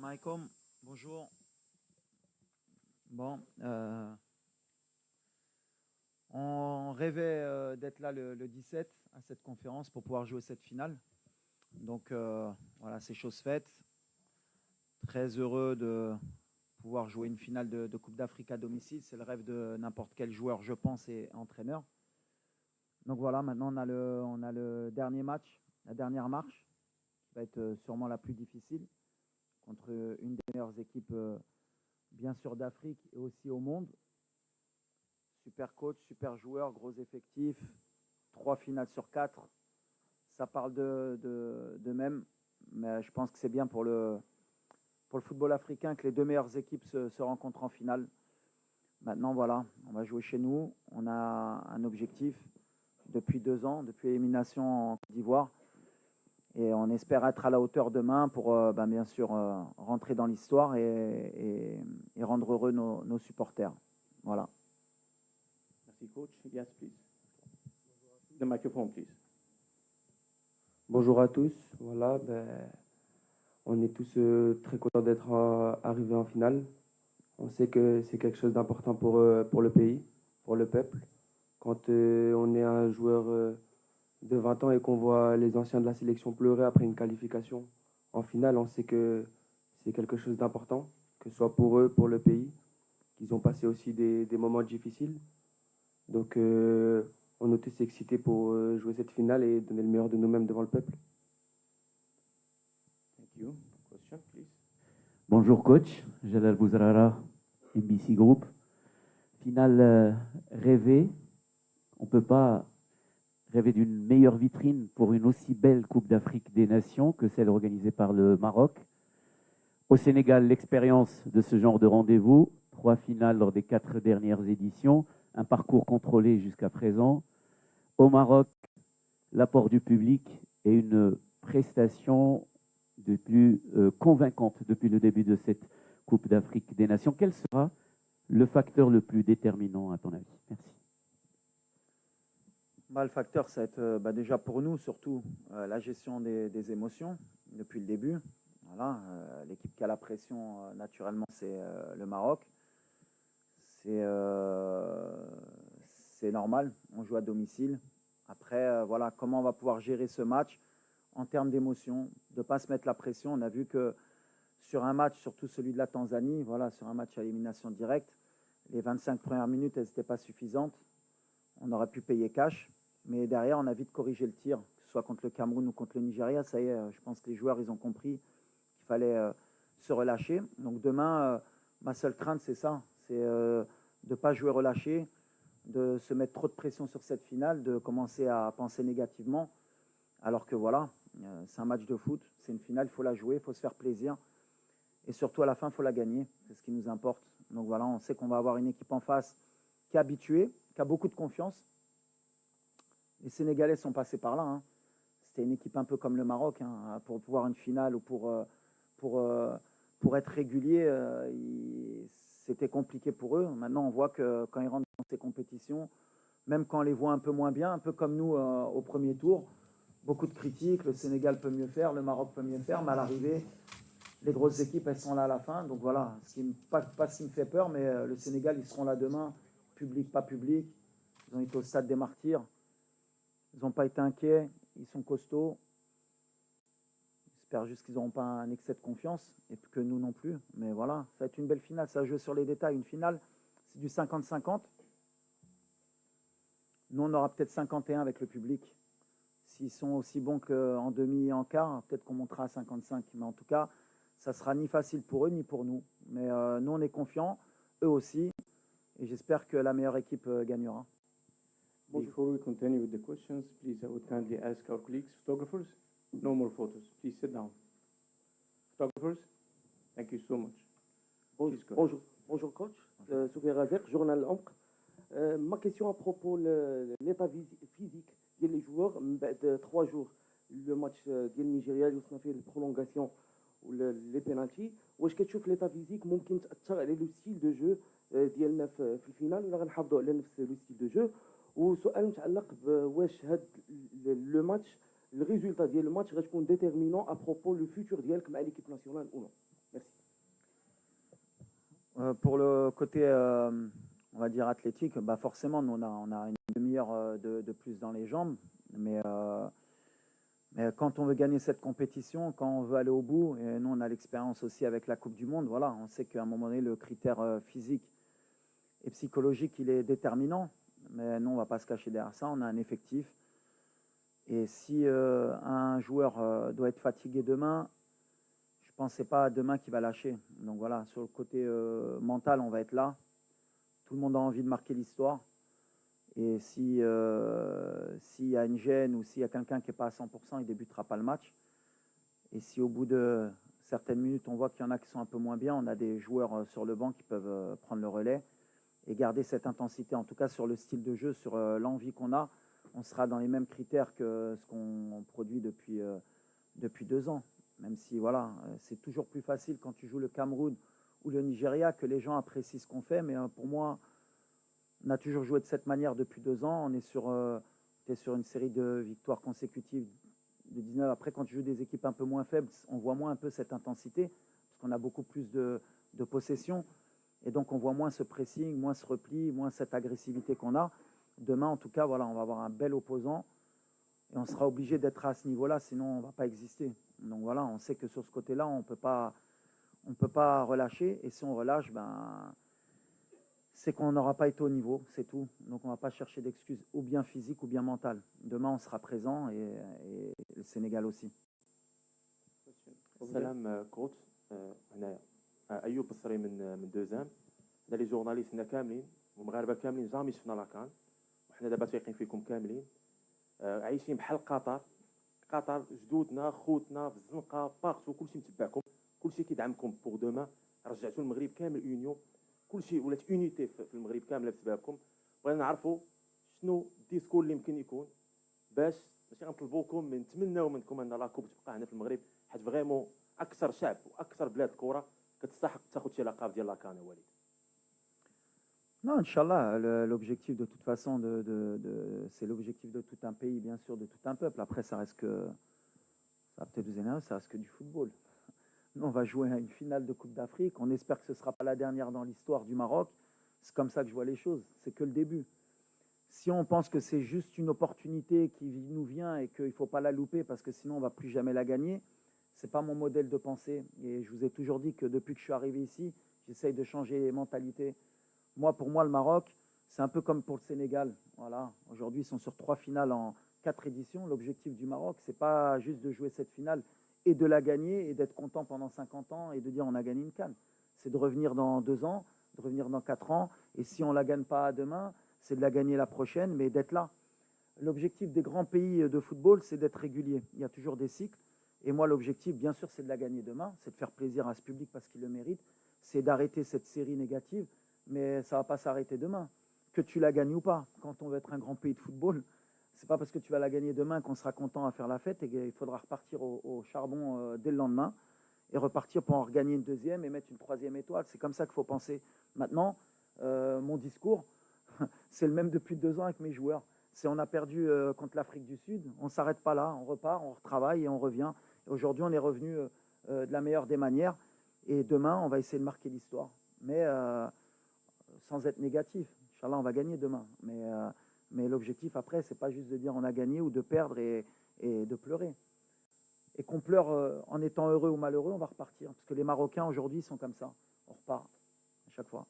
Salam, bonjour. Bon, on rêvait d'être là le 17 à cette conférence pour pouvoir jouer cette finale. Donc voilà, c'est chose faite. Très heureux de pouvoir jouer une finale de Coupe d'Afrique à domicile. C'est le rêve de n'importe quel joueur, je pense, et entraîneur. Donc voilà, maintenant on a le dernier match, la dernière marche, qui va être sûrement la plus difficile, contre une des meilleures équipes, bien sûr, d'Afrique et aussi au monde. Super coach, super joueur, gros effectif, 3 finales sur 4. Ça parle de même, mais je pense que c'est bien pour le football africain que les deux meilleures équipes se rencontrent en finale. Maintenant, voilà, on va jouer chez nous. On a un objectif depuis 2 ans, depuis l'élimination en Côte d'Ivoire. Et on espère être à la hauteur demain pour, bien sûr, rentrer dans l'histoire et rendre heureux nos supporters. Voilà. Merci, coach. Yes, please. The microphone, please. Bonjour à tous. Voilà, on est tous très contents d'être arrivés en finale. On sait que c'est quelque chose d'important pour le pays, pour le peuple. Quand on est un joueur de 20 ans et qu'on voit les anciens de la sélection pleurer après une qualification en finale, on sait que c'est quelque chose d'important, que ce soit pour eux, pour le pays, qu'ils ont passé aussi des moments difficiles. Donc, on est tous excités pour jouer cette finale et donner le meilleur de nous-mêmes devant le peuple. Thank you. Question, please. Bonjour coach, Jalal Bouzrara, MBC Group. Finale rêvée, on ne peut pas rêver d'une meilleure vitrine pour une aussi belle Coupe d'Afrique des Nations que celle organisée par le Maroc. Au Sénégal, l'expérience de ce genre de rendez-vous, 3 finales lors des 4 dernières éditions, un parcours contrôlé jusqu'à présent. Au Maroc, l'apport du public et une prestation de plus convaincante depuis le début de cette Coupe d'Afrique des Nations. Quel sera le facteur le plus déterminant à ton avis? Merci. Le facteur, ça va être déjà pour nous, surtout la gestion des émotions depuis le début. Voilà, l'équipe qui a la pression, naturellement, c'est le Maroc. C'est normal, on joue à domicile. Après, voilà, comment on va pouvoir gérer ce match en termes d'émotion, de ne pas se mettre la pression. On a vu que sur un match, surtout celui de la Tanzanie, voilà, sur un match à élimination directe, les 25 premières minutes, elles n'étaient pas suffisantes. On aurait pu payer cash, mais derrière, on a vite corrigé le tir, que ce soit contre le Cameroun ou contre le Nigeria. Ça y est, je pense que les joueurs, ils ont compris qu'il fallait se relâcher. Donc demain, ma seule crainte, c'est ça, c'est de ne pas jouer relâché, de se mettre trop de pression sur cette finale, de commencer à penser négativement, alors que voilà, c'est un match de foot, c'est une finale, il faut la jouer, il faut se faire plaisir, et surtout à la fin, il faut la gagner, c'est ce qui nous importe. Donc voilà, on sait qu'on va avoir une équipe en face qui est habituée, qui a beaucoup de confiance. Les Sénégalais sont passés par là, hein. C'était une équipe un peu comme le Maroc, hein, pour pouvoir une finale ou pour être régulier, c'était compliqué pour eux. Maintenant, on voit que quand ils rentrent dans ces compétitions, même quand on les voit un peu moins bien, un peu comme nous au premier tour, beaucoup de critiques, le Sénégal peut mieux faire, le Maroc peut mieux faire, mais à l'arrivée, les grosses équipes, elles sont là à la fin. Donc voilà, pas ce qui me fait peur, mais le Sénégal, ils seront là demain, public, pas public. Ils ont été au stade des Martyrs, ils n'ont pas été inquiets, ils sont costauds. J'espère juste qu'ils n'auront pas un excès de confiance, et que nous non plus. Mais voilà, ça va être une belle finale, ça va jouer sur les détails. Une finale, c'est du 50-50. Nous, on aura peut-être 51 avec le public. S'ils sont aussi bons qu'en demi et en quart, peut-être qu'on montera à 55. Mais en tout cas, ça sera ni facile pour eux, ni pour nous. Mais nous, on est confiants, eux aussi. Et j'espère que la meilleure équipe gagnera. Before we continue with the questions, please, I would kindly ask our colleagues, photographers, no more photos. Please sit down. Photographers, thank you so much. Bonjour coach, Soufiane Razek, journal Ombre. Ma question à propos de l'état physique des joueurs de 3 jours. Le match du Nigeria, où on a fait la prolongation ou les pénaltys. واش كتشوف l'état physique ممكن تأثر على لو ستيل دو جو ديالنا في الفينال ولا غنحافظوا على نفس لو ستيل دو جو؟ وسؤال متعلق بواش هاد لو ماتش الريزولتا ديال الماتش غتكون ديتيرمينون ا بروبو لو فيتور ديالك مع ليكيب ناسيونال او نو. ميرسي. Pour le côté, on va dire athlétique, bah forcément, nous, on a une demi-heure de plus dans les jambes. Mais quand on veut gagner cette compétition, quand on veut aller au bout, et nous, on a l'expérience aussi avec la Coupe du Monde, voilà, on sait qu'à un moment donné, le critère physique et psychologique, il est déterminant. Mais nous, on ne va pas se cacher derrière ça. On a un effectif. Et si un joueur doit être fatigué demain, je ne pensais pas demain qu'il va lâcher. Donc voilà, sur le côté mental, on va être là. Tout le monde a envie de marquer l'histoire. Et s'il y a une gêne ou s'il y a quelqu'un qui n'est pas à 100%, il ne débutera pas le match. Et si au bout de certaines minutes, on voit qu'il y en a qui sont un peu moins bien, on a des joueurs sur le banc qui peuvent prendre le relais et garder cette intensité, en tout cas sur le style de jeu, sur l'envie qu'on a. On sera dans les mêmes critères que ce qu'on produit depuis 2 ans. Même si, voilà, c'est toujours plus facile quand tu joues le Cameroun ou le Nigeria que les gens apprécient ce qu'on fait. Mais pour moi, on a toujours joué de cette manière depuis 2 ans. On est sur une série de victoires consécutives de 19. Après, quand tu joues des équipes un peu moins faibles, on voit moins un peu cette intensité parce qu'on a beaucoup plus de possession. Et donc, on voit moins ce pressing, moins ce repli, moins cette agressivité qu'on a. Demain, en tout cas, voilà, on va avoir un bel opposant et on sera obligé d'être à ce niveau-là, sinon on ne va pas exister. Donc voilà, on sait que sur ce côté-là, on ne peut pas relâcher. Et si on relâche, ben, c'est qu'on n'aura pas été au niveau, c'est tout. Donc on ne va pas chercher d'excuses, ou bien physiques ou bien mentales. Demain, on sera présent et le Sénégal aussi. سلام كوتش. هنا ايوب الصري من دوزام. حنا لي جورناليستنا كاملين والمغاربه كاملين جامي شفنا لاكان، وحنا دابا واثقين فيكم كاملين. عايشين بحال قطر جدودنا خوتنا في الزنقه بارتو، كلشي متبعكم، كلشي كيدعمكم بوغ دوما. رجعتوا المغرب كامل اونيون، كلشي ولات اونيتي في المغرب كامله بسببكم. بغينا نعرفوا شنو الديسكور اللي يمكن يكون باش ماشي غنطلبوكم، من نتمناو منكم ان لاكوب تبقى هنا في المغرب، حيت فريمون اكثر شعب واكثر بلاد الكره كتستحق تاخذ شي لقب ديال لاكان. وليد Non, Inch'Allah, l'objectif de toute façon, c'est l'objectif de tout un pays, bien sûr, de tout un peuple. Après, ça va peut-être vous énerver, ça reste que du football. Nous, on va jouer à une finale de Coupe d'Afrique. On espère que ce ne sera pas la dernière dans l'histoire du Maroc. C'est comme ça que je vois les choses. C'est que le début. Si on pense que c'est juste une opportunité qui nous vient et qu'il ne faut pas la louper parce que sinon on ne va plus jamais la gagner, ce n'est pas mon modèle de pensée. Et je vous ai toujours dit que depuis que je suis arrivé ici, j'essaye de changer les mentalités. Pour moi, le Maroc, c'est un peu comme pour le Sénégal. Voilà. Aujourd'hui, ils sont sur 3 finales en 4 éditions. L'objectif du Maroc, ce n'est pas juste de jouer cette finale et de la gagner et d'être content pendant 50 ans et de dire on a gagné une CAN. C'est de revenir dans 2 ans, de revenir dans 4 ans. Et si on ne la gagne pas demain, c'est de la gagner la prochaine, mais d'être là. L'objectif des grands pays de football, c'est d'être régulier. Il y a toujours des cycles. Et moi, l'objectif, bien sûr, c'est de la gagner demain. C'est de faire plaisir à ce public parce qu'il le mérite. C'est d'arrêter cette série négative. Mais ça ne va pas s'arrêter demain. Que tu la gagnes ou pas. Quand on veut être un grand pays de football, ce n'est pas parce que tu vas la gagner demain qu'on sera content à faire la fête et qu'il faudra repartir au charbon dès le lendemain et repartir pour en regagner une deuxième et mettre une 3e étoile. C'est comme ça qu'il faut penser. Maintenant, mon discours, c'est le même depuis 2 ans avec mes joueurs. C'est on a perdu contre l'Afrique du Sud, on ne s'arrête pas là, on repart, on retravaille et on revient. Aujourd'hui, on est revenu de la meilleure des manières et demain, on va essayer de marquer l'histoire. Mais sans être négatif. Inch'Allah, on va gagner demain. Mais l'objectif après, c'est pas juste de dire on a gagné ou de perdre et de pleurer. Et qu'on pleure en étant heureux ou malheureux, on va repartir. Parce que les Marocains aujourd'hui sont comme ça. On repart à chaque fois.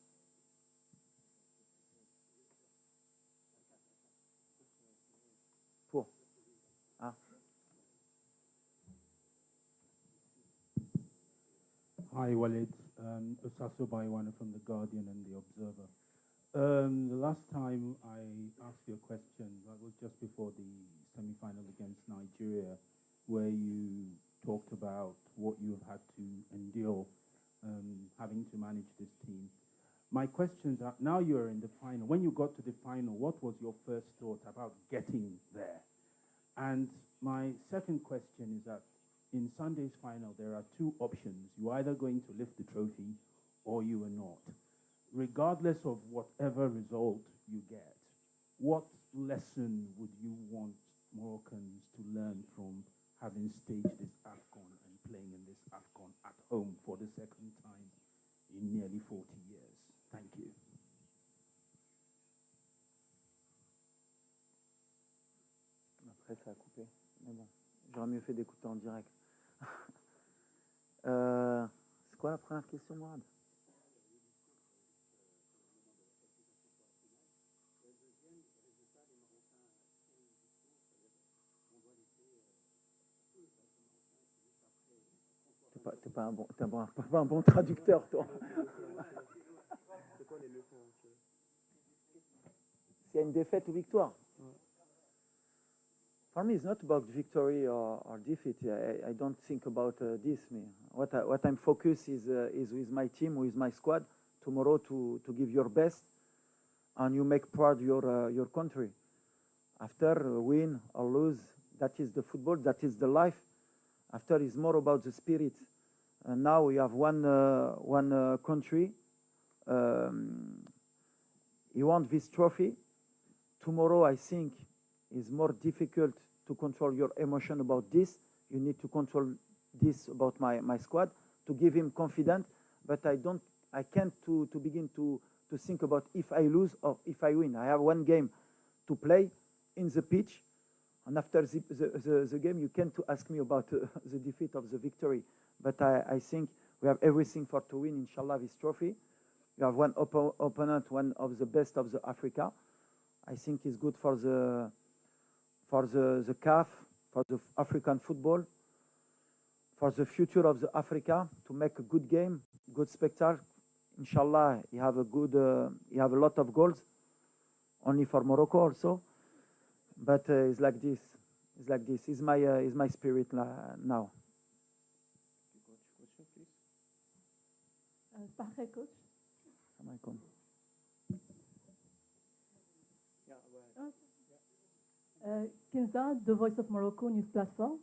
Hi, Walid. Osaso Baiwana from The Guardian and The Observer. The last time I asked you a question, that was just before the semi-final against Nigeria, where you talked about what you've had to endure having to manage this team. My questions are, now you're in the final. When you got to the final, what was your first thought about getting there? And my second question is that in Sunday's final, there are 2 options. You're either going to lift the trophy or you are not. Regardless of whatever result you get, what lesson would you want Moroccans to learn from having staged this AFCON and playing in this AFCON at home for the second time in nearly 40 years. Thank you. Après, ça a coupé. Mais bon, j'aurais mieux fait d'écouter en direct. C'est quoi la première question, Mourad? T'es pas un bon traducteur, toi. S'il y a une défaite ou victoire. For me, it's not about victory or defeat. I don't think about this. What I'm focused is with my team, with my squad, tomorrow to give your best, and you make proud your country. After win or lose, that is the football, that is the life. After is more about the spirit. Now we have one country. You want this trophy. Tomorrow, I think, is more difficult to control your emotion about this. You need to control this about my squad to give him confidence. But I can't to begin to think about if I lose or if I win. I have one game to play in the pitch. And after the game, you can't to ask me about the defeat of the victory. But I think we have everything for to win, inshallah, this trophy. You have one opponent, one of the best of the Africa. I think it's good for the CAF, for the African football, for the future of the Africa, to make a good game, good spectacle. Inshallah, you have a lot of goals, only for Morocco also. But it's like this. It's like this. It's my spirit now. صباح الخير كوتش. السلام عليكم. كنزة دو فويس اوف موروكو نيوز بلاتفورم.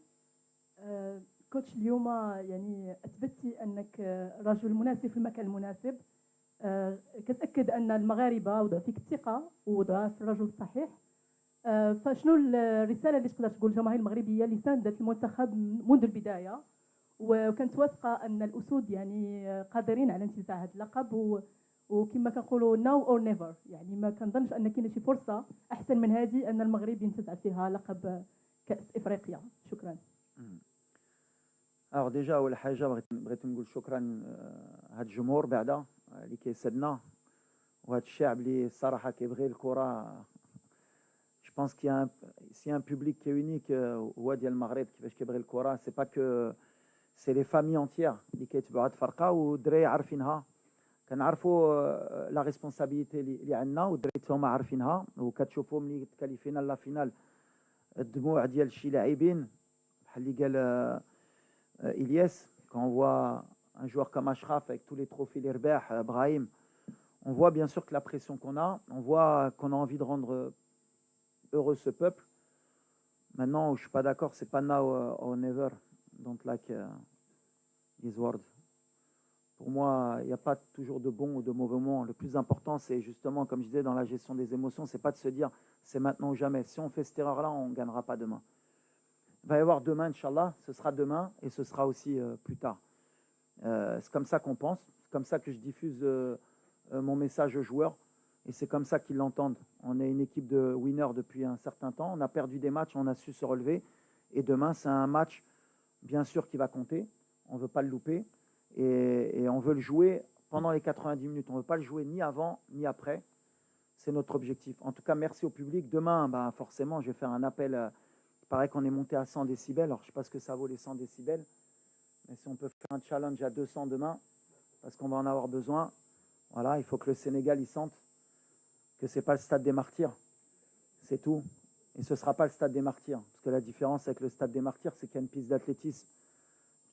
كوتش اليوم يعني اثبتي انك رجل مناسب في المكان المناسب. كتاكد ان المغاربه وضعوا فيك الثقه ووضعوا في الرجل الصحيح. فشنو الرساله اللي تقدر تقول للجماهير المغربيه اللي ساندت المنتخب منذ البدايه وكنت واثقه ان الاسود يعني قادرين على انتزاع هذا اللقب وكما كنقولوا ناو اور نيفر، يعني ما كنظنش ان كاينه شي فرصه احسن من هذه ان المغرب ينتزع فيها لقب كاس افريقيا. شكرا. Alors déjà اول حاجه بغيت نقول شكرا هاد الجمهور بعدا اللي كيسدنا وهاد الشعب اللي الصراحه كيبغي الكره. Je pense qu'il y a un public qui est unique هو ديال المغرب كيفاش كيبغي الكره. سي با كو سي لي فامي انتيير اللي كيتبعوا هاد الفرقه والدراري عارفينها. كنعرفوا لا ريسبونسابيلتي اللي عندنا والدراري هما عارفينها وكتشوفوا ملي تكاليفينا لا فينال الدموع ديال شي لاعبين بحال اللي قال إلياس. quand on voit un joueur comme Achraf avec tous les trophées les رباح Brahim, on voit bien sûr que la pression qu'on a, on voit qu'on a envie de rendre heureux ce peuple. Maintenant, je suis pas d'accord, c'est pas now or never. Don't like these words. Pour moi, il n'y a pas toujours de bon ou de mauvais moment. Le plus important, c'est justement, comme je disais, dans la gestion des émotions, c'est pas de se dire c'est maintenant ou jamais. Si on fait cette erreur-là, on ne gagnera pas demain. Il va y avoir demain, Inch'Allah, ce sera demain et ce sera aussi plus tard. C'est comme ça qu'on pense, c'est comme ça que je diffuse mon message aux joueurs et c'est comme ça qu'ils l'entendent. On est une équipe de winners depuis un certain temps, on a perdu des matchs, on a su se relever et demain, c'est un match bien sûr qui va compter, on ne veut pas le louper et on veut le jouer pendant les 90 minutes, on ne veut pas le jouer ni avant ni après, c'est notre objectif. En tout cas, merci au public. Demain, forcément, je vais faire un appel. Il paraît qu'on est monté à 100 décibels. Alors, je ne sais pas ce que ça vaut les 100 décibels. Mais si on peut faire un challenge à 200 demain, parce qu'on va en avoir besoin, voilà, il faut que le Sénégal y sente que ce n'est pas le stade des martyrs. C'est tout. Et ce ne sera pas le stade des martyrs. Parce que la différence avec le stade des martyrs, c'est qu'il y a une piste d'athlétisme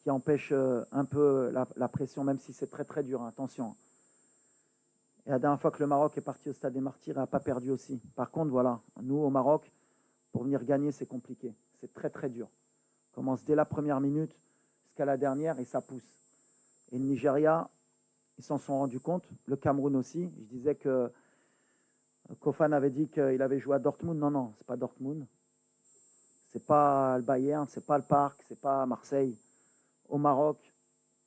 qui empêche un peu la pression, même si c'est très très dur. Attention. Et la dernière fois que le Maroc est parti au stade des martyrs, il n'a pas perdu aussi. Par contre, voilà, nous au Maroc, pour venir gagner, c'est compliqué. C'est très très dur. On commence dès la première minute jusqu'à la dernière et ça pousse. Et le Nigeria, ils s'en sont rendus compte. Le Cameroun aussi. Je disais que Kofan avait dit qu'il avait joué à Dortmund. Non, non, c'est pas Dortmund. C'est pas le Bayern, c'est pas le Parc, c'est pas Marseille. Au Maroc,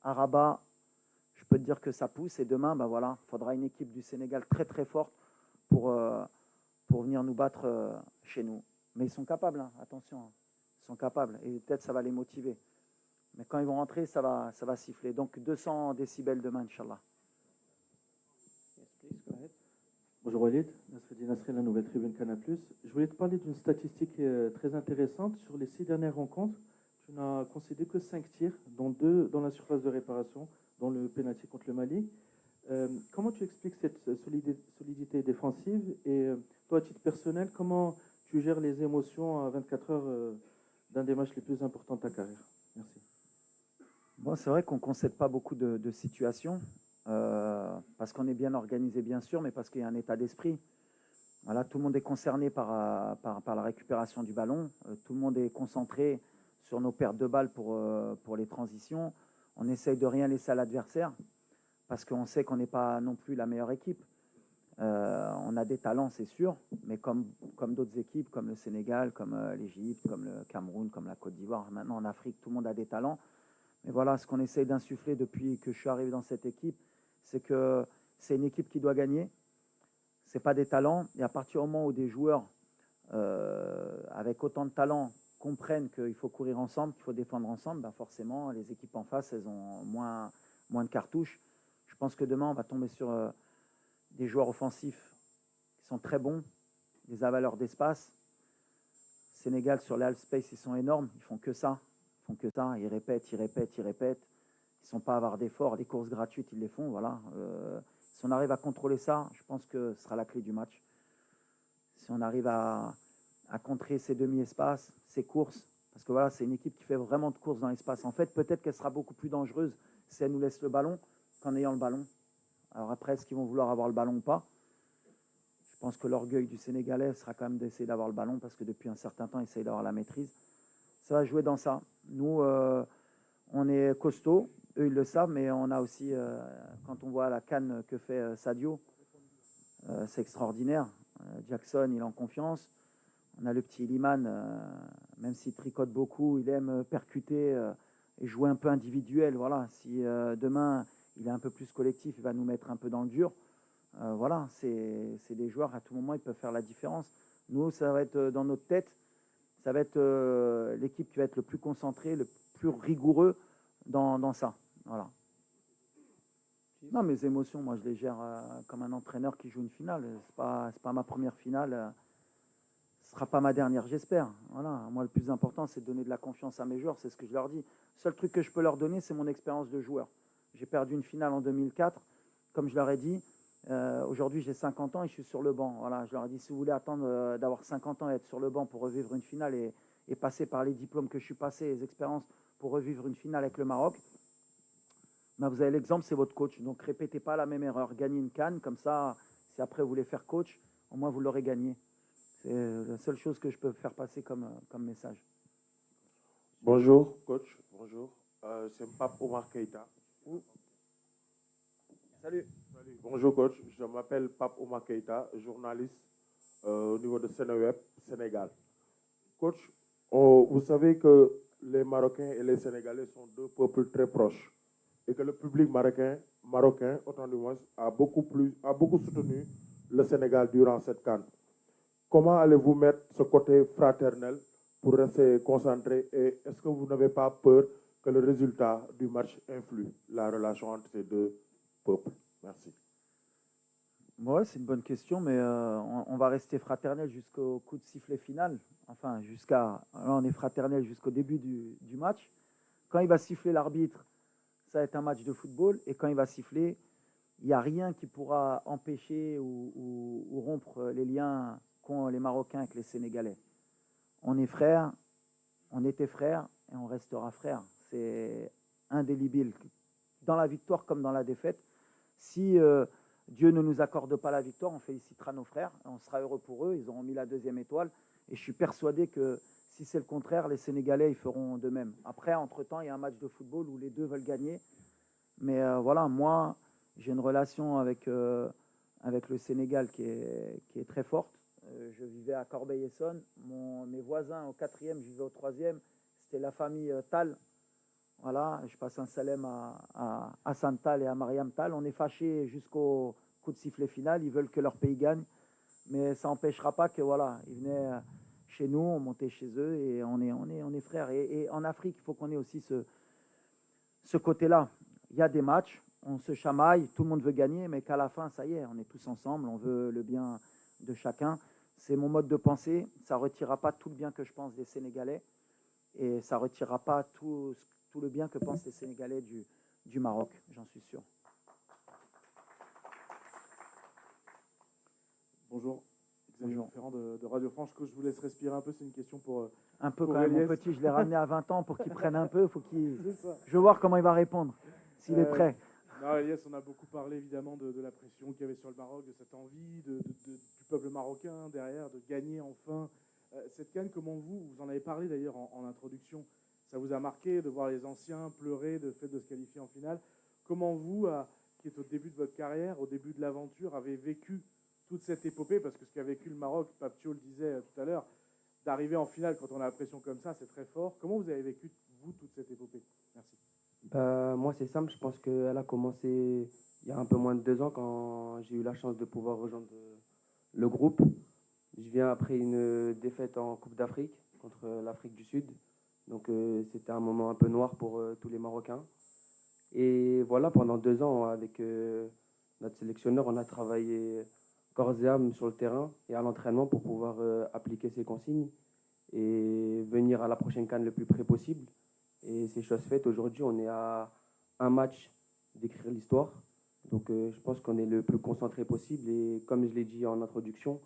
à Rabat, je peux te dire que ça pousse. Et demain, ben voilà, il faudra une équipe du Sénégal très très forte pour venir nous battre chez nous. Mais ils sont capables, hein, attention. Hein. Ils sont capables. Et peut-être ça va les motiver. Mais quand ils vont rentrer, ça va siffler. Donc 200 décibels demain, Inch'Allah. Yes, please, go ahead. Bonjour Walid, Nasreddin Nasri, la Nouvelle Tribune Canal+. Je voulais te parler d'une statistique très intéressante. Sur les 6 dernières rencontres, tu n'as concédé que 5 tirs, dont 2 dans la surface de réparation, dont le pénalty contre le Mali. Comment tu expliques cette solidité défensive et toi, à titre personnel, comment tu gères les émotions à 24 heures d'un des matchs les plus importants de ta carrière? Merci. Bon, c'est vrai qu'on ne concède pas beaucoup de situations, parce qu'on est bien organisé, bien sûr, mais parce qu'il y a un état d'esprit. Voilà, tout le monde est concerné par la récupération du ballon. Tout le monde est concentré sur nos pertes de balles pour les transitions. On essaye de rien laisser à l'adversaire, parce qu'on sait qu'on n'est pas non plus la meilleure équipe. On a des talents, c'est sûr, mais comme d'autres équipes, comme le Sénégal, comme l'Égypte, comme le Cameroun, comme la Côte d'Ivoire, maintenant en Afrique, tout le monde a des talents. Mais voilà, ce qu'on essaye d'insuffler depuis que je suis arrivé dans cette équipe, c'est que c'est une équipe qui doit gagner. Ce n'est pas des talents. Et à partir du moment où des joueurs avec autant de talent comprennent qu'il faut courir ensemble, qu'il faut défendre ensemble, ben forcément, les équipes en face, elles ont moins de cartouches. Je pense que demain, on va tomber sur des joueurs offensifs qui sont très bons, des avaleurs d'espace. Sénégal, sur les half space, ils sont énormes. Ils font que ça. Ils répètent. Ils ne sont pas avares d'efforts. Les courses gratuites, ils les font. Voilà. Si on arrive à contrôler ça, je pense que ce sera la clé du match. Si on arrive à contrer ces demi-espaces, ces courses, parce que voilà, c'est une équipe qui fait vraiment de courses dans l'espace. En fait, peut-être qu'elle sera beaucoup plus dangereuse si elle nous laisse le ballon qu'en ayant le ballon. Alors après, est-ce qu'ils vont vouloir avoir le ballon ou pas? Je pense que l'orgueil du Sénégalais sera quand même d'essayer d'avoir le ballon, parce que depuis un certain temps, ils essayent d'avoir la maîtrise. Ça va jouer dans ça. Nous, on est costaud, eux ils le savent, mais on a aussi, quand on voit la canne que fait Sadio, c'est extraordinaire. Jackson, il est en confiance. On a le petit Liman, même s'il tricote beaucoup, il aime percuter et jouer un peu individuel. Voilà. Si demain il est un peu plus collectif, il va nous mettre un peu dans le dur. Voilà, c'est des joueurs, à tout moment, ils peuvent faire la différence. Nous, ça va être dans notre tête. Ça va être l'équipe qui va être le plus concentrée, le plus rigoureux dans ça. Voilà. Non, mes émotions, moi, je les gère comme un entraîneur qui joue une finale. C'est pas ma première finale. Ce ne sera pas ma dernière, j'espère. Voilà. Moi, le plus important, c'est de donner de la confiance à mes joueurs. C'est ce que je leur dis. Le seul truc que je peux leur donner, c'est mon expérience de joueur. J'ai perdu une finale en 2004. Comme je leur ai dit, aujourd'hui, j'ai 50 ans et je suis sur le banc. Voilà, je leur ai dit, si vous voulez attendre d'avoir 50 ans et être sur le banc pour revivre une finale et passer par les diplômes que je suis passé, les expériences pour revivre une finale avec le Maroc, ben vous avez l'exemple, c'est votre coach. Donc, répétez pas la même erreur. Gagnez une CAN, comme ça, si après vous voulez faire coach, au moins vous l'aurez gagné. C'est la seule chose que je peux faire passer comme message. Bonjour, coach. Bonjour. C'est Pape Omar Keïta. Salut. Salut. Bonjour, coach. Je m'appelle Pape Omar Keïta, journaliste au niveau de Sénéweb, Sénégal. Coach, vous savez que les Marocains et les Sénégalais sont deux peuples très proches et que le public marocain, autant de moins, a beaucoup soutenu le Sénégal durant cette CAN. Comment allez-vous mettre ce côté fraternel pour rester concentré et est-ce que vous n'avez pas peur que le résultat du match influe la relation entre ces deux peuples? Merci. Ouais, c'est une bonne question, mais on va rester fraternel jusqu'au coup de sifflet final. Enfin, là, on est fraternel jusqu'au début du match. Quand il va siffler l'arbitre, ça va être un match de football. Et quand il va siffler, il n'y a rien qui pourra empêcher ou rompre les liens qu'ont les Marocains avec les Sénégalais. On est frères, on était frères et on restera frères. C'est indélébile. Dans la victoire comme dans la défaite. Si Dieu ne nous accorde pas la victoire, on félicitera nos frères. On sera heureux pour eux. Ils auront mis la 2e étoile. Et je suis persuadé que si c'est le contraire, les Sénégalais, ils feront de même. Après, entre-temps, il y a un match de football où les deux veulent gagner. Mais voilà, moi, j'ai une relation avec le Sénégal qui est très forte. Je vivais à Corbeil-Essonnes. Mes voisins au 4e, je vivais au 3e. C'était la famille Tal. Voilà, je passe un salam à Santal et à Mariam Tal. On est fâchés jusqu'au coup de sifflet final. Ils veulent que leur pays gagne. Mais ça n'empêchera pas que voilà, ils venaient chez nous, on montait chez eux et on est frères. Et en Afrique, il faut qu'on ait aussi ce côté-là. Il y a des matchs, on se chamaille, tout le monde veut gagner, mais qu'à la fin, ça y est, on est tous ensemble, on veut le bien de chacun. C'est mon mode de pensée. Ça ne retirera pas tout le bien que je pense des Sénégalais et ça ne retirera pas tout le bien que pensent les Sénégalais du Maroc, j'en suis sûr. Bonjour, Xavier Ferrand de Radio France. Que je vous laisse respirer un peu, c'est une question pour. Un peu pour quand même, mon Elias. petit, je l'ai ramené à 20 ans pour qu'il prenne un peu. Je veux voir comment il va répondre, s'il est prêt. Non, Elias, on a beaucoup parlé évidemment de la pression qu'il y avait sur le Maroc, de cette envie du peuple marocain derrière, de gagner enfin cette CAN. Comment vous en avez parlé d'ailleurs en introduction, ça vous a marqué de voir les anciens pleurer de fait de se qualifier en finale. Comment vous, qui êtes au début de votre carrière, au début de l'aventure, avez vécu toute cette épopée, parce que ce qu'a vécu le Maroc, Papio le disait tout à l'heure, d'arriver en finale quand on a la pression comme ça, c'est très fort. Comment vous avez vécu, vous, toute cette épopée? Merci. Moi, c'est simple. Je pense qu'elle a commencé il y a un peu moins de 2 ans quand j'ai eu la chance de pouvoir rejoindre le groupe. Je viens après une défaite en Coupe d'Afrique contre l'Afrique du Sud. Donc, c'était un moment un peu noir pour tous les Marocains. Et voilà, pendant 2 ans, avec notre sélectionneur, on a travaillé corps et âme sur le terrain et à l'entraînement pour pouvoir appliquer ces consignes et venir à la prochaine CAN le plus près possible. Et c'est chose faite. Aujourd'hui, on est à un match d'écrire l'histoire. Donc, je pense qu'on est le plus concentré possible. Et comme je l'ai dit en introduction,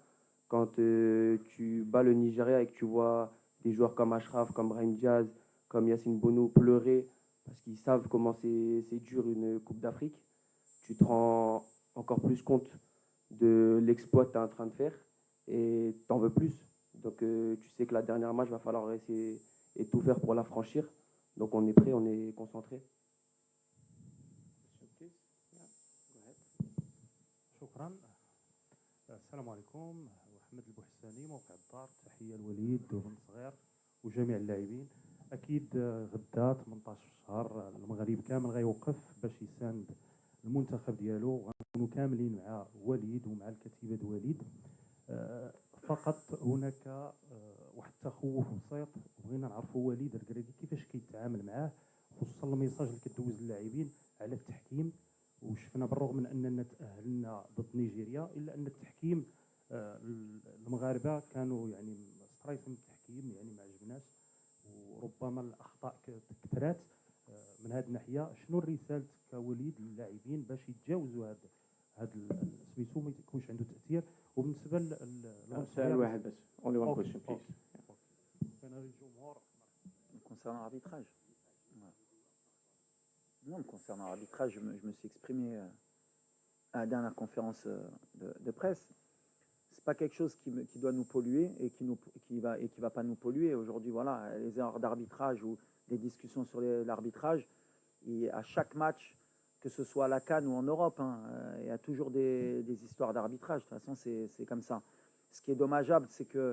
quand tu bats le Nigeria et que tu vois des joueurs comme Ashraf, comme Brahim Diaz, comme Yacine Bono pleurer parce qu'ils savent comment c'est dur une Coupe d'Afrique, tu te rends encore plus compte de l'exploit que tu es en train de faire et tu en veux plus. Donc, tu sais que la dernière match, va falloir essayer et tout faire pour la franchir. Donc, on est prêt, on est concentré. شكرا. السلام عليكم، محمد البوحساني موقع الدار. تحيه لوليد وبن صغير وجميع اللاعبين. اكيد غدا 18 الشهر المغرب كامل غيوقف باش يساند المنتخب ديالو، غنكونوا كاملين مع وليد ومع الكتيبه د وليد. فقط هناك واحد التخوف بسيط، بغينا نعرفوا وليد الكريدي كيفاش كيتعامل معاه، خصوصا الميساج اللي كدوز للاعبين على التحكيم. وشفنا بالرغم من اننا تاهلنا ضد نيجيريا الا ان التحكيم المغاربه كانوا يعني سترايس من التحكيم، يعني ما عجبناش وربما الاخطاء كثرات. من هذه الناحيه شنو الرساله كوليد للاعبين باش يتجاوزوا هذا سميتو ما يكونش عنده تاثير؟ وبالنسبه سؤال واحد بس. Only one question, please. Concernant l'arbitrage. Non, concernant l'arbitrage, je me suis exprimé à la dernière conférence de presse. C'est pas quelque chose qui doit nous polluer et qui va pas nous polluer. Aujourd'hui, voilà, les erreurs d'arbitrage ou des discussions sur l'arbitrage, et à chaque match, que ce soit à la CAN ou en Europe, il y a toujours des histoires d'arbitrage. De toute façon, c'est comme ça. Ce qui est dommageable, c'est que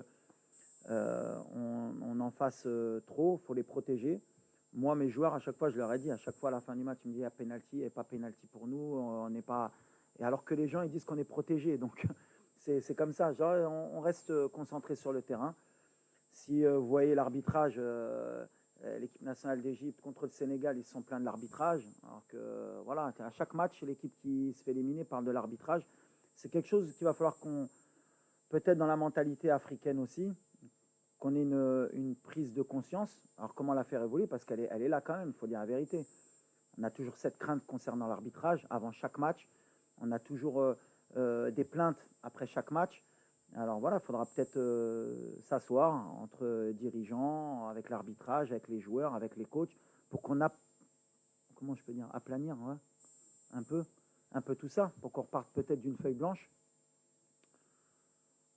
on en fasse trop, faut les protéger. Moi, mes joueurs, à chaque fois, je leur ai dit, à chaque fois à la fin du match, ils me disent, il y a penalty et pas penalty pour nous, on n'est pas... Et alors que les gens, ils disent qu'on est protégé. Donc, c'est comme ça. Genre, on reste concentré sur le terrain. Si vous voyez l'arbitrage, l'équipe nationale d'Égypte contre le Sénégal, ils se sont plaints de l'arbitrage. Alors que, voilà, à chaque match, l'équipe qui se fait éliminer parle de l'arbitrage. C'est quelque chose qu'il va falloir qu'on... Peut-être dans la mentalité africaine aussi, qu'on ait une prise de conscience. Alors, comment la faire évoluer? Parce qu'elle est là quand même, il faut dire la vérité. On a toujours cette crainte concernant l'arbitrage avant chaque match. On a toujours des plaintes après chaque match. Alors voilà, il faudra peut-être s'asseoir entre dirigeants, avec l'arbitrage, avec les joueurs, avec les coachs, pour qu'on comment je peux dire, aplanir ouais, un peu tout ça, pour qu'on reparte peut-être d'une feuille blanche.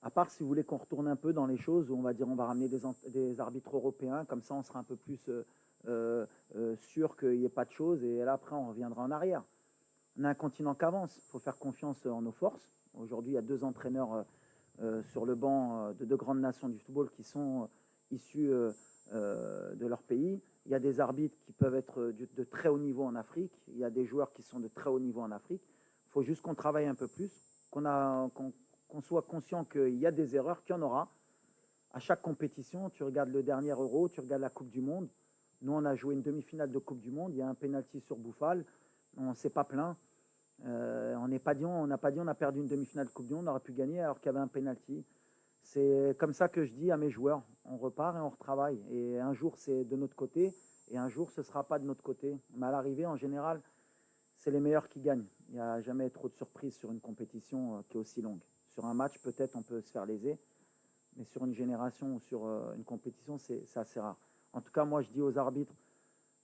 À part si vous voulez qu'on retourne un peu dans les choses où on va dire on va ramener des arbitres européens, comme ça on sera un peu plus sûr qu'il n'y ait pas de choses, et là après on reviendra en arrière. On a un continent qui avance, il faut faire confiance en nos forces. Aujourd'hui il y a 2 entraîneurs sur le banc de 2 grandes nations du football qui sont issus de leur pays. Il y a des arbitres qui peuvent être de très haut niveau en Afrique. Il y a des joueurs qui sont de très haut niveau en Afrique. Il faut juste qu'on travaille un peu plus, qu'on soit conscient qu'il y a des erreurs, qu'il y en aura. À chaque compétition, tu regardes le dernier Euro, tu regardes la Coupe du Monde. Nous, on a joué une demi-finale de Coupe du Monde. Il y a un penalty sur Bouffal. On ne s'est pas plaint. On n'a pas dit on a perdu une demi-finale de Coupe du Monde, on aurait pu gagner alors qu'il y avait un penalty. C'est comme ça que je dis à mes joueurs, on repart et on retravaille. Et un jour, c'est de notre côté, et un jour, ce ne sera pas de notre côté. Mais à l'arrivée, en général, c'est les meilleurs qui gagnent. Il n'y a jamais trop de surprises sur une compétition qui est aussi longue. Sur un match, peut-être, on peut se faire léser, mais sur une génération ou sur une compétition, c'est assez rare. En tout cas, moi, je dis aux arbitres,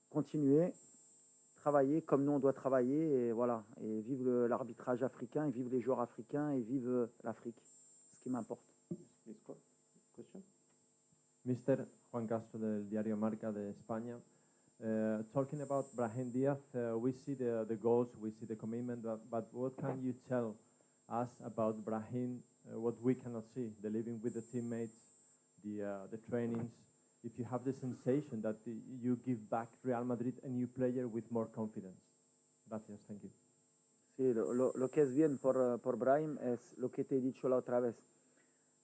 continuez, travailler comme nous, on doit travailler, et voilà. Et vive l'arbitrage africain, et vive les joueurs africains, et vive l'Afrique. Ce qui m'importe. Mr. Juan Castro del Diario Marca de España. Talking about Brahim Diaz, we see the goals, we see the commitment, but what can you tell us about Brahim, what we cannot see, the living with the teammates, the trainings, if you have the sensation that you give back Real Madrid a new player with more confidence? Gracias, thank you. Sí, lo que es bien por Brahim es lo que te he dicho la otra vez.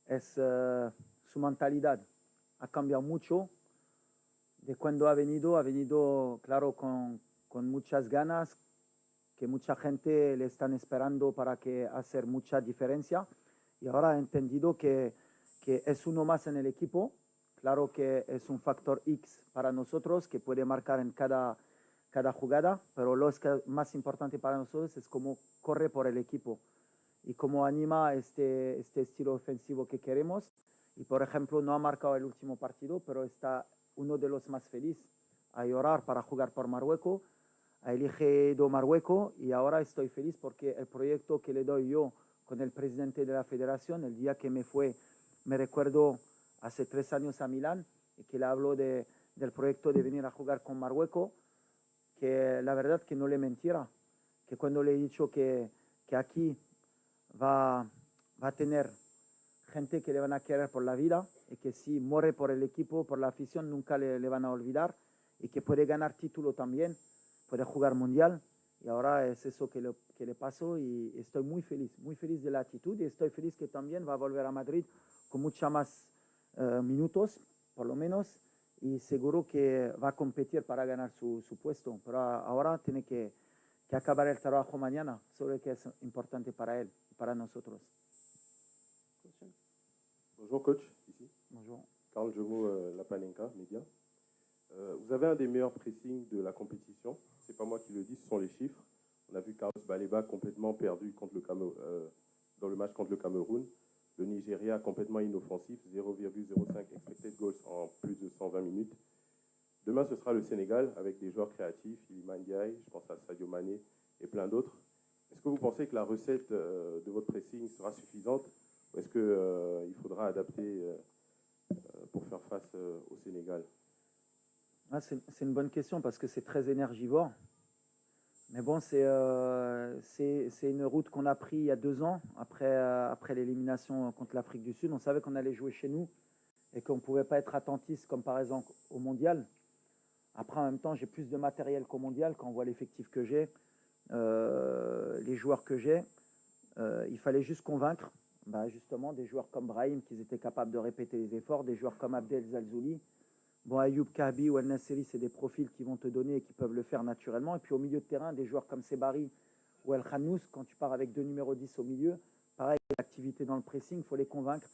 Es su mentalidad. Ha cambiado mucho de cuando ha venido claro con muchas ganas, que mucha gente le están esperando para que hacer mucha diferencia, y ahora ha entendido que es uno más en el equipo. Claro que es un factor X para nosotros que puede marcar en cada jugada, pero lo más importante para nosotros es cómo corre por el equipo y cómo anima este estilo ofensivo que queremos. Y, por ejemplo, no ha marcado el último partido, pero está uno de los más felices a llorar para jugar por Marruecos. Ha elegido Marruecos y ahora estoy feliz porque el proyecto que le doy yo con el presidente de la federación, el día que me recuerdo hace 3 años a Milán, y que le hablo del proyecto de venir a jugar con Marruecos, que la verdad que no le mentiera, que cuando le he dicho que aquí va a tener gente que le van a querer por la vida, y que si muere por el equipo, por la afición, nunca le van a olvidar, y que puede ganar título también, puede jugar mundial, y ahora es eso que le pasó, y estoy muy feliz de la actitud, y estoy feliz que también va a volver a Madrid con mucha más minutos, por lo menos, y seguro que va a competir para ganar su puesto, pero ahora tiene que acabar el trabajo mañana, sobre que es importante para él y para nosotros. Bonjour coach, ici. Bonjour. Carl Jomo, La Panenka, Média. Vous avez un des meilleurs pressings de la compétition. C'est pas moi qui le dis, ce sont les chiffres. On a vu Carlos Baleba complètement perdu contre dans le match contre le Cameroun. Le Nigeria complètement inoffensif, 0,05 expected goals en plus de 120 minutes. Demain, ce sera le Sénégal avec des joueurs créatifs, Iliman Ndiaye, je pense à Sadio Mané et plein d'autres. Est-ce que vous pensez que la recette de votre pressing sera suffisante, ou est-ce qu'il faudra adapter pour faire face au Sénégal? C'est une bonne question parce que c'est très énergivore. Mais bon, c'est une route qu'on a prise il y a 2 ans, après l'élimination contre l'Afrique du Sud. On savait qu'on allait jouer chez nous et qu'on ne pouvait pas être attentiste comme par exemple au Mondial. Après, en même temps, j'ai plus de matériel qu'au Mondial quand on voit l'effectif que j'ai, les joueurs que j'ai. Il fallait juste convaincre justement des joueurs comme Brahim qu'ils étaient capables de répéter les efforts, des joueurs comme Abdel Zalzouli. Bon, Ayoub Kabi ou El Nasseri, c'est des profils qui vont te donner et qui peuvent le faire naturellement. Et puis au milieu de terrain, des joueurs comme Sebari ou El Khannous, quand tu pars avec 2 numéros 10 au milieu, pareil, l'activité dans le pressing, il faut les convaincre.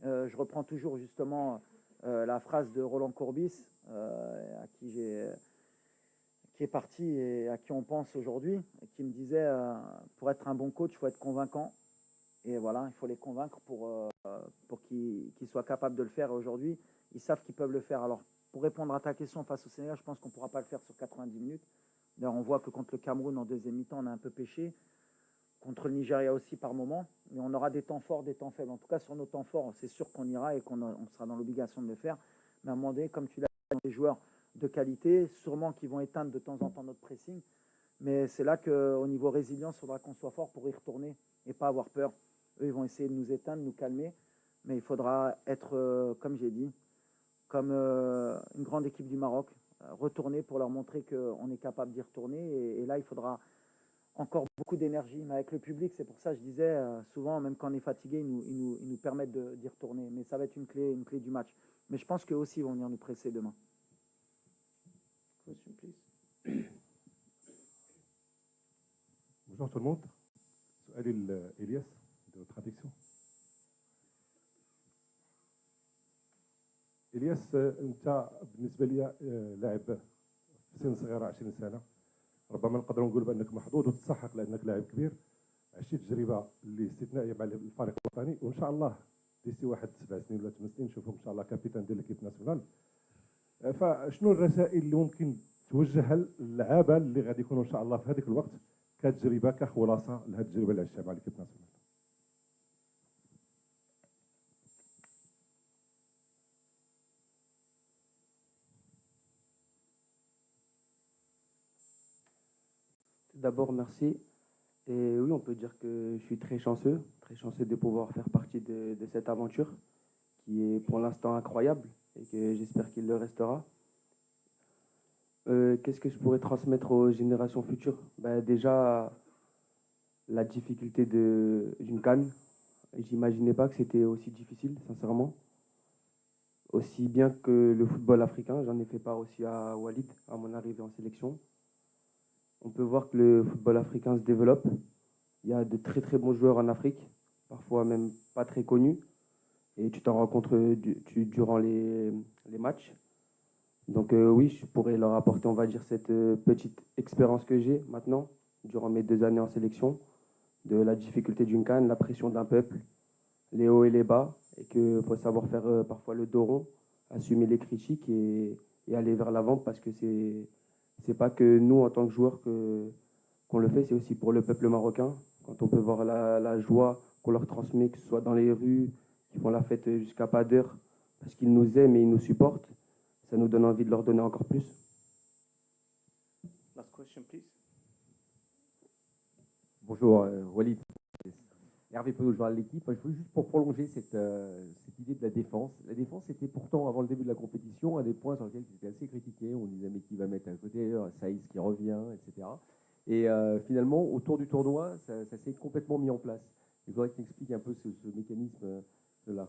Je reprends toujours justement la phrase de Roland Courbis, qui est parti et à qui on pense aujourd'hui, et qui me disait, pour être un bon coach, il faut être convaincant. Et voilà, il faut les convaincre pour qu'ils soient capables de le faire. Aujourd'hui, ils savent qu'ils peuvent le faire. Alors, pour répondre à ta question face au Sénégal, je pense qu'on ne pourra pas le faire sur 90 minutes. D'ailleurs, on voit que contre le Cameroun, en deuxième mi-temps, on a un peu pêché. Contre le Nigeria aussi, par moment. Mais on aura des temps forts, des temps faibles. En tout cas, sur nos temps forts, c'est sûr qu'on ira et qu'on sera dans l'obligation de le faire. Mais à un moment donné, comme tu l'as dit, des joueurs de qualité, sûrement qui vont éteindre de temps en temps notre pressing. Mais c'est là qu'au niveau résilience, il faudra qu'on soit fort pour y retourner et pas avoir peur. Eux, ils vont essayer de nous éteindre, de nous calmer. Mais il faudra être, comme j'ai dit, comme une grande équipe du Maroc, retourner pour leur montrer qu'on est capable d'y retourner. Et là, il faudra encore beaucoup d'énergie. Mais avec le public, c'est pour ça que je disais, souvent, même quand on est fatigué, ils nous permettent d'y retourner. Mais ça va être une clé du match. Mais je pense qu'eux aussi vont venir nous presser demain. Question, please. Bonjour tout le monde. سؤالي لإلياس de traduction. إلياس أنت بالنسبة لي لاعب في سن صغيرة 20 سنة، ربما نقدروا نقول بأنك محظوظ وتستحق لأنك لاعب كبير، عشتي تجربة اللي استثنائية مع الفريق الوطني، وإن شاء الله ديسي واحد 7 سنين ولا 8 سنين نشوفهم إن شاء الله كابيتان ديال ليكيب ناسيونال. فشنو الرسائل اللي ممكن توجهها للعابة اللي غادي يكونوا إن شاء الله في هذاك الوقت كتجربة كخلاصة لهذه التجربة اللي عشتها مع ليكيب ناسيونال؟ D'abord, merci. Et oui, on peut dire que je suis très chanceux de pouvoir faire partie de cette aventure qui est pour l'instant incroyable et que j'espère qu'il le restera. Qu'est-ce que je pourrais transmettre aux générations futures? Déjà, la difficulté d'une CAN. J'imaginais pas que c'était aussi difficile, sincèrement. Aussi bien que le football africain, j'en ai fait part aussi à Walid, à mon arrivée en sélection. On peut voir que le football africain se développe. Il y a de très très bons joueurs en Afrique, parfois même pas très connus. Et tu t'en rends compte durant les matchs. Donc oui, je pourrais leur apporter, on va dire, cette petite expérience que j'ai maintenant, durant mes 2 années en sélection, de la difficulté d'une CAN, la pression d'un peuple, les hauts et les bas, et qu'il faut savoir faire parfois le dos rond, assumer les critiques et aller vers l'avant, parce que c'est pas que nous, en tant que joueurs, qu'on le fait, c'est aussi pour le peuple marocain. Quand on peut voir la joie qu'on leur transmet, que ce soit dans les rues, qui font la fête jusqu'à pas d'heure, parce qu'ils nous aiment et ils nous supportent, ça nous donne envie de leur donner encore plus. Last question, please. Bonjour, Walid. Hervé Penaud, joueur de l'équipe. Je voulais juste pour prolonger cette idée de la défense. La défense était pourtant, avant le début de la compétition, un des points sur lesquels c'était assez critiqué. On disait, mais qui va mettre à côté, Saïs qui revient, etc. Et finalement, autour du tournoi, ça s'est complètement mis en place. Je voudrais que tu expliques un peu ce mécanisme-là.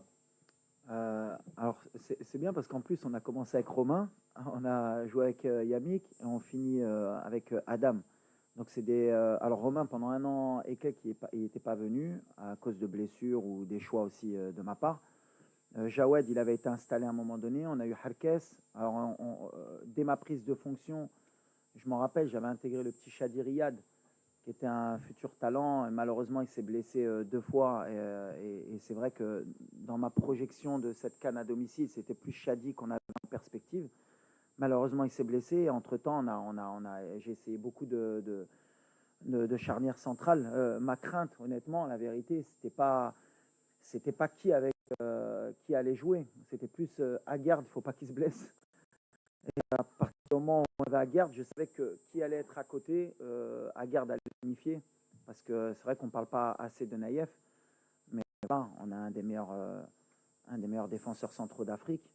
Alors, c'est bien parce qu'en plus, on a commencé avec Romain, on a joué avec Yamik et on finit avec Adam. Donc, c'est des. Alors, Romain, pendant 1 an et quelques, il n'était pas venu à cause de blessures ou des choix aussi de ma part. Jawed, il avait été installé à un moment donné. On a eu Harkes. Alors, dès ma prise de fonction, je m'en rappelle, j'avais intégré le petit Shadi Riyad, qui était un futur talent. Et malheureusement, il s'est blessé 2 fois. Et c'est vrai que dans ma projection de cette CAN à domicile, c'était plus Shadi qu'on avait en perspective. Malheureusement, il s'est blessé. Et entre-temps, j'ai essayé beaucoup de charnières centrales. Ma crainte, honnêtement, la vérité, c'était pas qui allait jouer. C'était plus Aguerd, il ne faut pas qu'il se blesse. Et à partir du moment où on avait Aguerd, je savais que qui allait être à côté, Aguerd allait unifier. Parce que c'est vrai qu'on ne parle pas assez de Naïef. Mais là, on a un des meilleurs défenseurs centraux d'Afrique,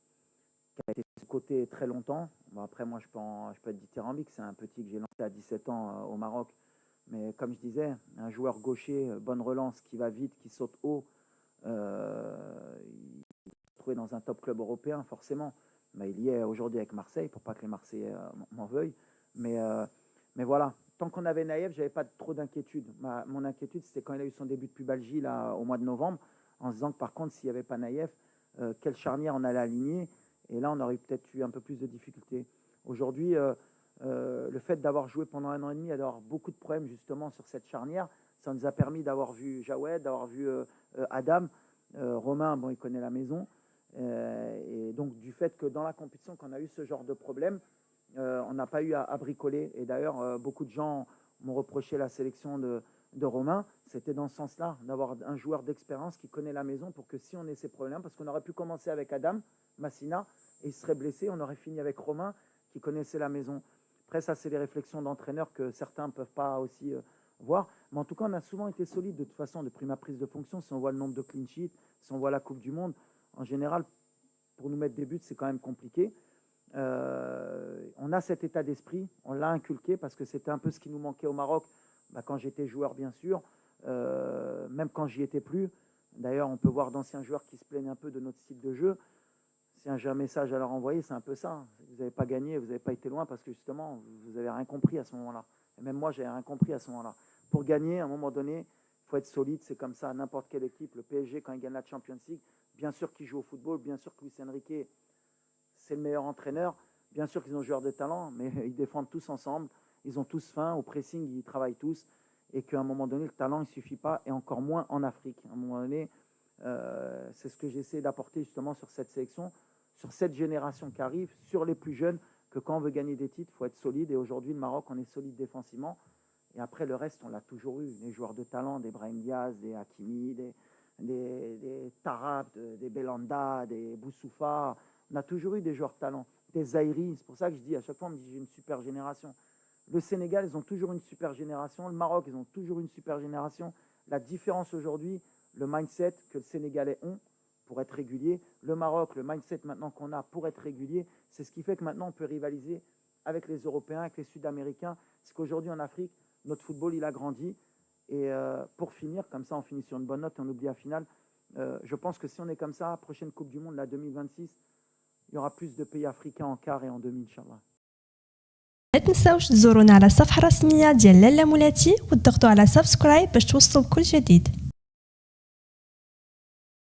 qui a été de ce côté très longtemps. Bon, après, moi, je peux être dithyrambique. C'est un petit que j'ai lancé à 17 ans au Maroc. Mais comme je disais, un joueur gaucher, bonne relance, qui va vite, qui saute haut, il est trouvé dans un top club européen, forcément. Mais il y est aujourd'hui avec Marseille, pour pas que les Marseillais m'en veuillent. Mais voilà, tant qu'on avait Naïef, j'avais pas trop d'inquiétude. Mon inquiétude, c'était quand il a eu son début de pubalgie là, au mois de novembre, en se disant que par contre, s'il n'y avait pas Naïef, quelle charnière on allait aligner. Et là, on aurait peut-être eu un peu plus de difficultés. Aujourd'hui, le fait d'avoir joué pendant 1 an et demi, d'avoir beaucoup de problèmes justement sur cette charnière, ça nous a permis d'avoir vu Jawed, d'avoir vu Adam. Romain, bon, il connaît la maison. Et donc, du fait que dans la compétition, qu'on a eu ce genre de problème, on n'a pas eu à bricoler. Et d'ailleurs, beaucoup de gens m'ont reproché la sélection de Romain. C'était dans ce sens-là, d'avoir un joueur d'expérience qui connaît la maison pour que si on ait ces problèmes, parce qu'on aurait pu commencer avec Adam Massina et il serait blessé, on aurait fini avec Romain qui connaissait la maison. Après, ça, c'est les réflexions d'entraîneurs que certains ne peuvent pas aussi voir. Mais en tout cas, on a souvent été solide de toute façon depuis ma prise de fonction. Si on voit le nombre de clean sheets, si on voit la Coupe du Monde, en général, pour nous mettre des buts, c'est quand même compliqué. On a cet état d'esprit, on l'a inculqué parce que c'était un peu ce qui nous manquait au Maroc quand j'étais joueur, bien sûr, même quand j'y étais plus. D'ailleurs, on peut voir d'anciens joueurs qui se plaignent un peu de notre style de jeu. Si j'ai un message à leur envoyer, c'est un peu ça. Vous n'avez pas gagné, vous n'avez pas été loin parce que justement, vous n'avez rien compris à ce moment-là. Et même moi, j'avais rien compris à ce moment-là. Pour gagner, à un moment donné, il faut être solide. C'est comme ça, n'importe quelle équipe. Le PSG, quand il gagne la Champions League, bien sûr qu'il joue au football, bien sûr que Luis Enrique, c'est le meilleur entraîneur. Bien sûr qu'ils ont joueurs de talent, mais ils défendent tous ensemble. Ils ont tous faim. Au pressing, ils travaillent tous. Et qu'à un moment donné, le talent, il ne suffit pas, et encore moins en Afrique. À un moment donné, c'est ce que j'essaie d'apporter justement sur cette sélection, sur cette génération qui arrive, sur les plus jeunes, que quand on veut gagner des titres, il faut être solide. Et aujourd'hui, le Maroc, on est solide défensivement. Et après, le reste, on l'a toujours eu. Les joueurs de talent, des Brahim Diaz, des Hakimi, des Tarab, des Belanda, des Boussoufa. On a toujours eu des joueurs de talent. Des Zaïri. C'est pour ça que je dis, à chaque fois, on me dit, j'ai une super génération. Le Sénégal, ils ont toujours une super génération. Le Maroc, ils ont toujours une super génération. La différence aujourd'hui, le mindset que le Sénégalais ont pour être régulier. Le Maroc, le mindset maintenant qu'on a pour être régulier, c'est ce qui fait que maintenant on peut rivaliser avec les Européens, avec les Sud-Américains. C'est qu'aujourd'hui en Afrique, notre football, il a grandi. Et pour finir, comme ça on finit sur une bonne note, on oublie la finale. Je pense que si on est comme ça, prochaine Coupe du Monde, la 2026, il y aura plus de pays africains en quart et en demi, Inch'Allah. لا تنساوش تزورونا على الصفحة الرسمية ديال لالا مولاتي وتضغطوا على سبسكرايب باش توصلوا بكل جديد.